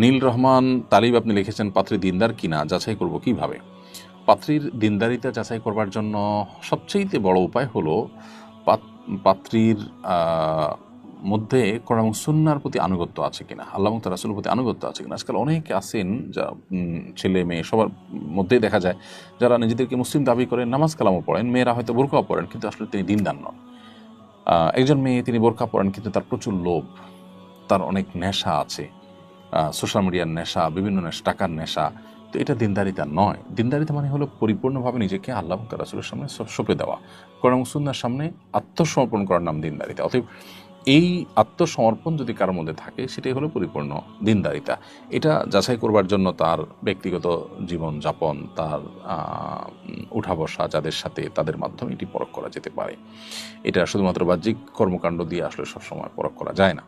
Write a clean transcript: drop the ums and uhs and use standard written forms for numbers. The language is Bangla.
নীল রহমান তালিব আপনি লিখেছেন, পাত্রী দিনদার কিনা যাচাই করব কিভাবে? পাত্রীর দিনদারিতা যাচাই করবার জন্য সবচেয়ে বড় উপায় হলো পাত্রীর মধ্যে কোরআন এবং সুন্নাহর প্রতি আনুগত্য আছে কিনা, আল্লাহ এবং তার রাসূলের প্রতি আনুগত্য আছে কিনা। আজকাল অনেকে আছেন যা ছেলে মেয়ে সবার মধ্যেই দেখা যায় যারা নিজেদেরকে মুসলিম দাবি করেন, নামাজ কালামও পড়েন, মেয়েরা হয়তো বোরকাও পড়েন, কিন্তু আসলে তিনি দিনদার নন। একজন মেয়ে তিনি বোরকা পড়েন কিন্তু তার প্রচুর লোভ, তার অনেক নেশা আছে, সোশ্যাল মিডিয়ার নেশা, বিভিন্ন নেশা, টাকার নেশা। তো এটা দিনদারিতা নয়। দিনদারিতা মানে হলো পরিপূর্ণভাবে নিজেকে আল্লাহ এবং তার রাসূলের সামনে সঁপে দেওয়া, কোরআন এবং সুন্নাহর সামনে আত্মসমর্পণ করার নাম দিনদারিতা। অতএব এই আত্মসমর্পণ যদি কারোর মধ্যে থাকে সেটাই হলো পরিপূর্ণ দিনদারিতা। এটা যাচাই করবার জন্য তার ব্যক্তিগত জীবন যাপন, তার উঠা বসা যাদের সাথে, তাদের মাধ্যমে এটি পরখ করা যেতে পারে। এটা শুধুমাত্র বাহ্যিক কর্মকাণ্ড দিয়ে আসলে সবসময় পরখ করা যায় না।